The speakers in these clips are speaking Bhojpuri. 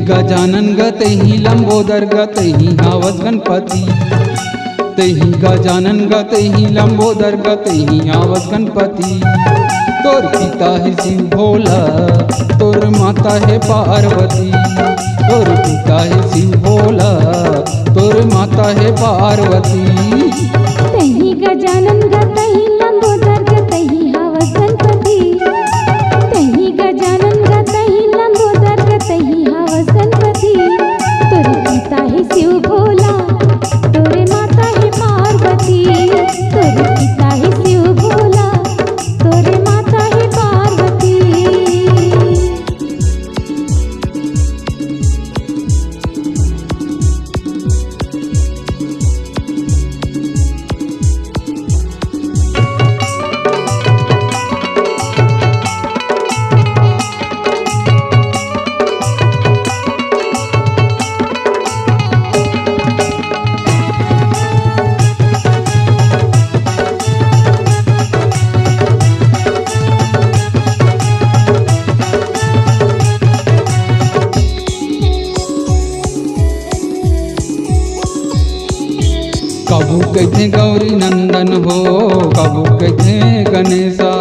गजानन ग तेहि लंबोदर ग तेहि आवत गणपति। तेहि गजानन ग तेहि लंबोदर ग तेहि आवत गणपति। तोर पिता है शिव भोला, तोर माता है पार्वती। तोर पिता है शिव भोला, तोर माता है पार्वती। तेहि गजानन ग तेहि लंबोदर ग तेहि आवत गणपति। तेहि गजानन ग तेहि लंबोदर ग तेहि आवत गणपति। तोर पिता है शिव भोला, तोर माता है पार्वती। तोर पिता है शिव भोला, तोर माता है पार्वती। कबू कहते गौरी नंदन हो, कबू कहते गणेशा।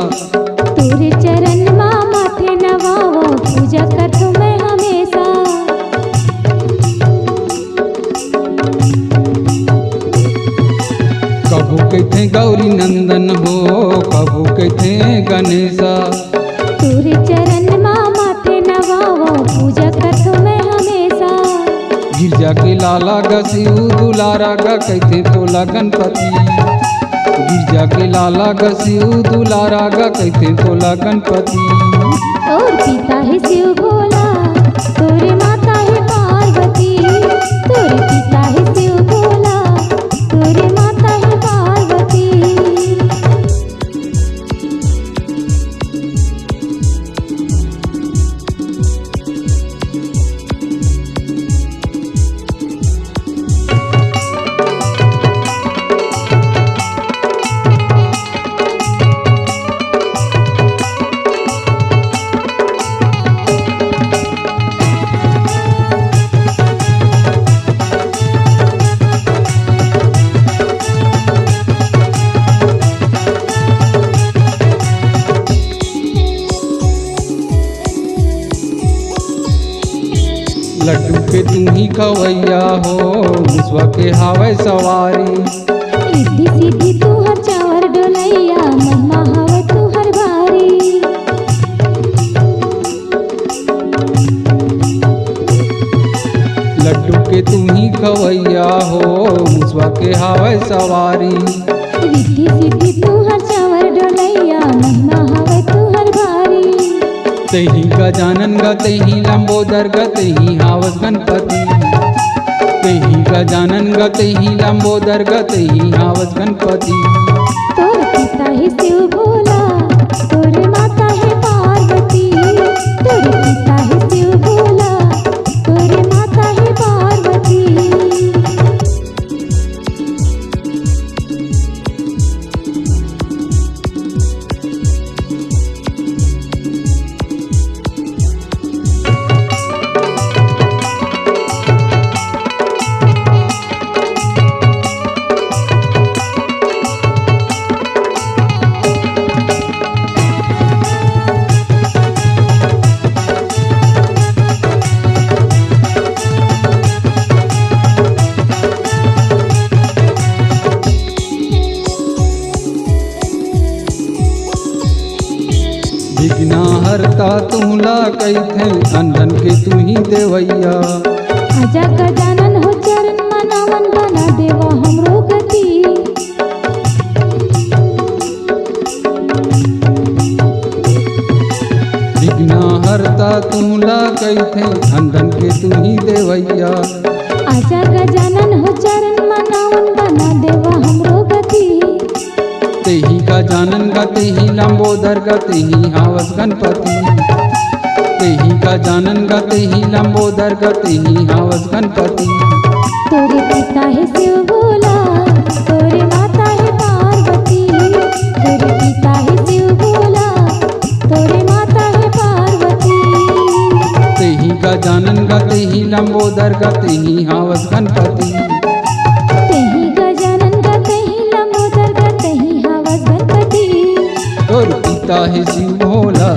तोरे चरण माँ माथे नवाओ, पूजा करतु मैं हमेशा। कबू कहते गौरी नंदन हो, कबू कहते गणेशा। तोरे चरण माँ माथे नवाओ, पूजा करतु मैं हमेशा। गिरजा के लाला ग शिव दुलारा ग कहते तोला गणपति। गिरजा के लाला ग शिव दुलारा ग कहते तोला गणपति। और पिता है शिव भोला, तोरे माता है पार्वती। तोरे पिता है शिव भोला, तोरे माता है पार्वती। लड्डू के तू ही खवैया हो, मुसवा के हावे सवारी। रिद्धि सिद्धि तू हर चावर डोलैया, महिमा हवे तू हर बारी। लड्डू के तू ही खवैया हो, मुसवा के हावे सवारी। रिद्धि सिद्धि तू हर चावर डोलैया, महिमा हवे तू हर बारी। तेहि गजानन ग तेहि लंबोदर ग तेहि आवत गणपति। तेहि गजानन ग तेहि लंबोदर ग तेहि आवत गणपति। तोर पिता है शिव भोला, तोर माता है पार्वती। तोर पिता है शिव भोला, तोर माता है पार्वती। विघ्ना हरता तुमला कहते, अंधन के तू ही देवैया। आजा गजानन हो चरण मनावन, बना देवा हमरो गति। विघ्ना हरता तुमला कहते, अंधन के तू ही देवैया। आजा गजानन हो चरण मनावन, बना देवा हमरो गति। तेहि गजानन ग तेहि लंबोदर ग तेहि आवत गणपति। तेहि गजानन ग तेहि लंबोदर ग तेहि आवत गणपति। तोरे पिता है शिव भोला, तोरे माता है पार्वती। तोरे पिता है शिव भोला, तोरे माता है पार्वती। तेहि गजानन ग तेहि लंबोदर गा तेहि हावस गणपति। तेहि गजानन गा तेहि लंबोदर गा तेहि हावस गणपति। तोर पिता है शिव भोला,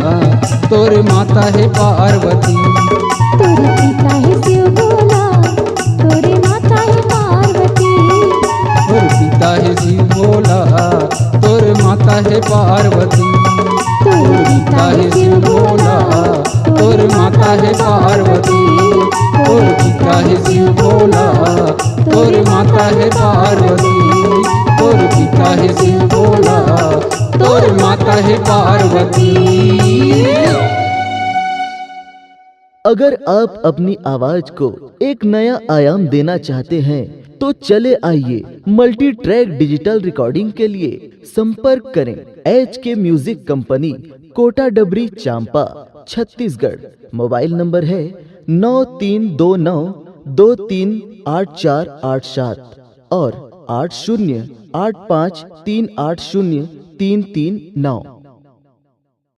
तोर माता है पार्वती। तोरे पिता है शिव भोला, तोरे माता है पार्वती। तोर पिता है शिव भोला, तोर माता है पार्वती। तोरे पिता है शिव भोला, तोर माता है पार्वती। तोर पिता है शिव भोला, तोर माता है पार्वती। तोर पिता है शिव भोला, तोर माता है पार्वती। अगर आप अपनी आवाज को एक नया आयाम देना चाहते हैं तो चले आइए मल्टी ट्रैक डिजिटल रिकॉर्डिंग के लिए संपर्क करें HK म्यूजिक कंपनी, कोटा डबरी, चांपा, छत्तीसगढ़। मोबाइल नंबर है 9329238487 और 8085380339।